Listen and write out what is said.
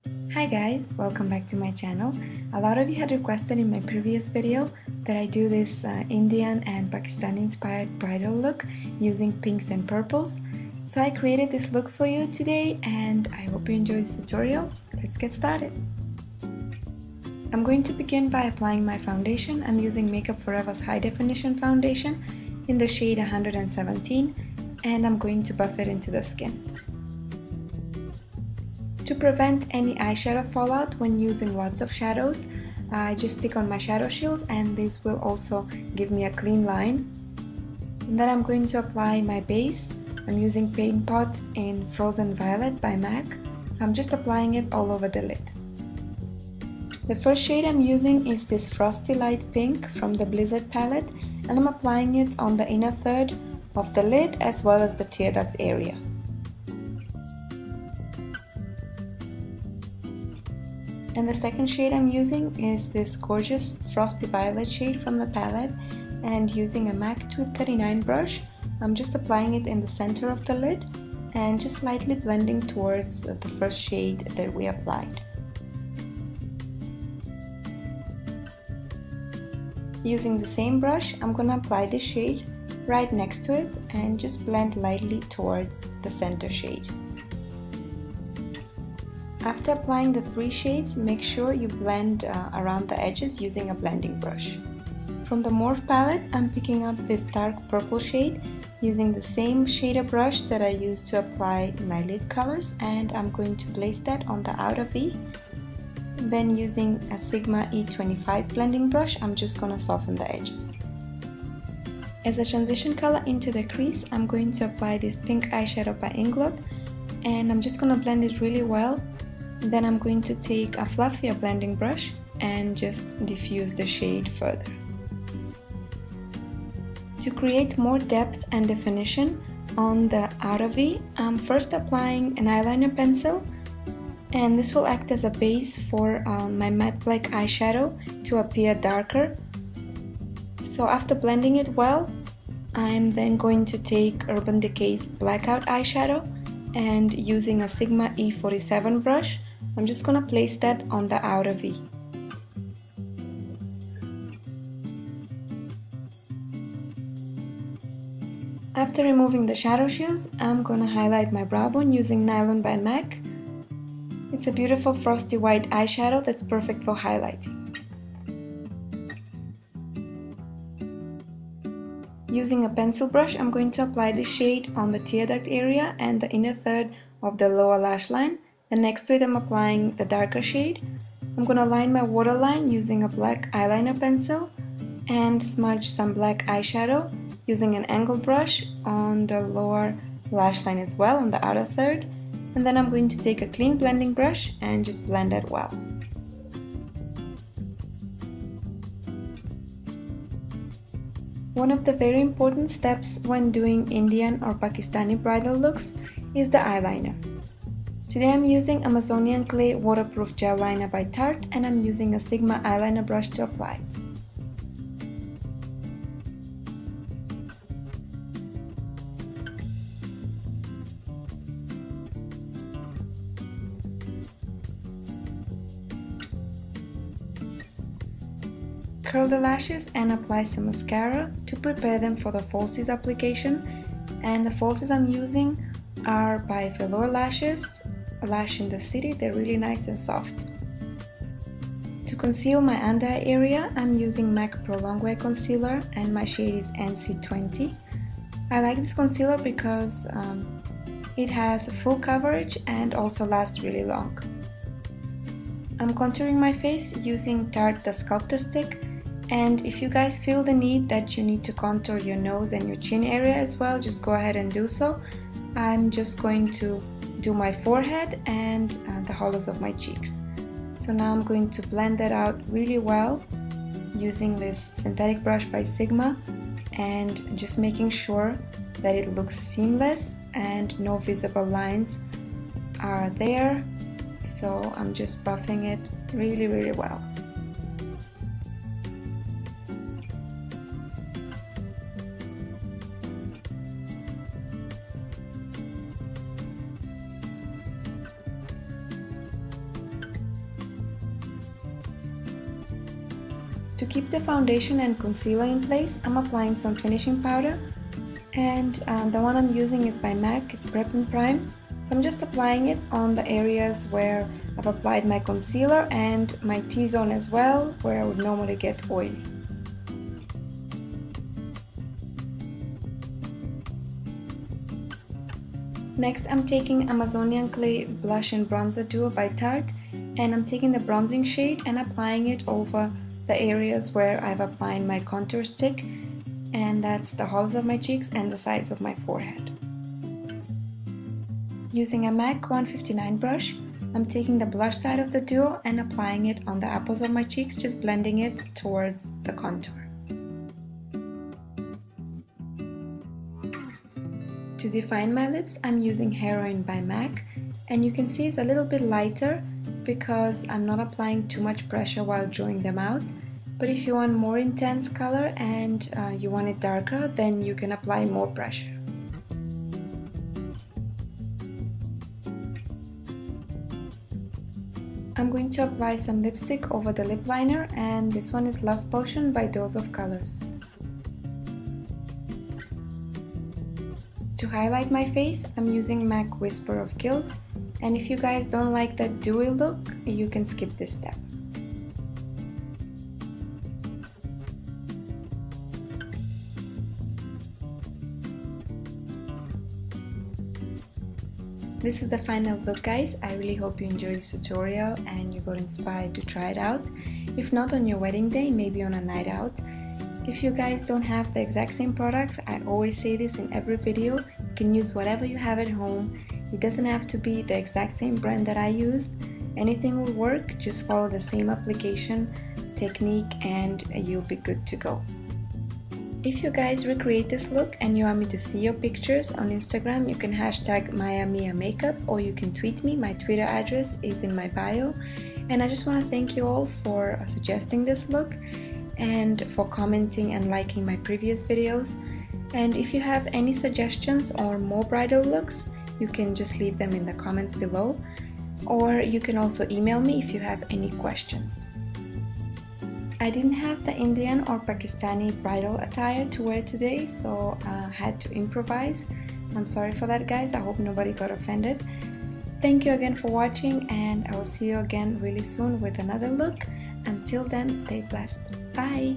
Hi guys, welcome back to my channel. A lot of you had requested in my previous video that I do this Indian and Pakistani inspired bridal look using pinks and purples. So I created this look for you today and I hope you enjoy this tutorial. Let's get started. I'm going to begin by applying my foundation. I'm using Makeup Forever's High Definition Foundation in the shade 117 and I'm going to buff it into the skin. To prevent any eyeshadow fallout when using lots of shadows, I just stick on my shadow shields and this will also give me a clean line. And then I'm going to apply my base. I'm using Paint Pot in Frozen Violet by MAC, so I'm just applying it all over the lid. The first shade I'm using is this Frosty Light Pink from the Blizzard palette and I'm applying it on the inner third of the lid as well as the tear duct area. And the second shade I'm using is this gorgeous Frosty Violet shade from the palette, and using a MAC 239 brush, I'm just applying it in the center of the lid and just lightly blending towards the first shade that we applied. Using the same brush, I'm gonna apply this shade right next to it and just blend lightly towards the center shade. After applying the three shades, make sure you blend around the edges using a blending brush. From the Morph palette, I'm picking up this dark purple shade using the same shader brush that I used to apply my lid colors, and I'm going to place that on the outer V. Then using a Sigma E25 blending brush, I'm just going to soften the edges. As a transition color into the crease, I'm going to apply this pink eyeshadow by Inglot, and I'm just going to blend it really well. Then I'm going to take a fluffier blending brush and just diffuse the shade further. To create more depth and definition on the outer V, I'm first applying an eyeliner pencil, and this will act as a base for my matte black eyeshadow to appear darker. So after blending it well, I'm then going to take Urban Decay's Blackout eyeshadow and using a Sigma E47 brush, I'm just gonna place that on the outer V. After removing the shadow shields, I'm gonna highlight my brow bone using Nylon by MAC. It's a beautiful frosty white eyeshadow that's perfect for highlighting. Using a pencil brush, I'm going to apply this shade on the tear duct area and the inner third of the lower lash line. Then next to it, I'm applying the darker shade. I'm going to line my waterline using a black eyeliner pencil and smudge some black eyeshadow using an angled brush on the lower lash line as well, on the outer third. And then I'm going to take a clean blending brush and just blend it well. One of the very important steps when doing Indian or Pakistani bridal looks is the eyeliner. Today I'm using Amazonian Clay Waterproof Gel Liner by Tarte and I'm using a Sigma eyeliner brush to apply it. Curl the lashes and apply some mascara to prepare them for the falsies application, and the falsies I'm using are by Velour Lashes, Lash in the City. They're really nice and soft. To conceal my under eye area, I'm using MAC Pro Longwear Concealer and my shade is NC20. I like this concealer because it has full coverage and also lasts really long. I'm contouring my face using Tarte the Sculptor Stick, and if you guys feel the need that you need to contour your nose and your chin area as well, just go ahead and do so. I'm just going to do my forehead and the hollows of my cheeks. So now I'm going to blend that out really well using this synthetic brush by Sigma and just making sure that it looks seamless and no visible lines are there. So I'm just buffing it really well. To keep the foundation and concealer in place, I'm applying some finishing powder, and the one I'm using is by MAC, it's Prep and Prime. So I'm just applying it on the areas where I've applied my concealer and my T-zone as well, where I would normally get oil. Next, I'm taking Amazonian Clay Blush and Bronzer Duo by Tarte, and I'm taking the bronzing shade and applying it over the areas where I've applied my contour stick, and that's the hollows of my cheeks and the sides of my forehead. Using a MAC 159 brush, I'm taking the blush side of the duo and applying it on the apples of my cheeks, just blending it towards the contour. To define my lips, I'm using Heroin by MAC, and you can see it's a little bit lighter because I'm not applying too much pressure while drawing them out. But if you want more intense color and you want it darker, then you can apply more pressure. I'm going to apply some lipstick over the lip liner, and this one is Love Potion by Dose of Colors. To highlight my face, I'm using MAC Whisper of Guilt, and if you guys don't like that dewy look, you can skip this step. This is the final look, guys. I really hope you enjoyed this tutorial and you got inspired to try it out. If not on your wedding day, maybe on a night out. If you guys don't have the exact same products, I always say this in every video, you can use whatever you have at home. It doesn't have to be the exact same brand that I used. Anything will work, just follow the same application technique and you'll be good to go. If you guys recreate this look and you want me to see your pictures on Instagram, you can hashtag MayaMiaMakeup or you can tweet me. My Twitter address is in my bio. And I just want to thank you all for suggesting this look and for commenting and liking my previous videos. And if you have any suggestions or more bridal looks, you can just leave them in the comments below, or you can also email me if you have any questions. I didn't have the Indian or Pakistani bridal attire to wear today, so I had to improvise. I'm sorry for that, guys. I hope nobody got offended. Thank you again for watching, and I will see you again really soon with another look. Until then, stay blessed. Bye!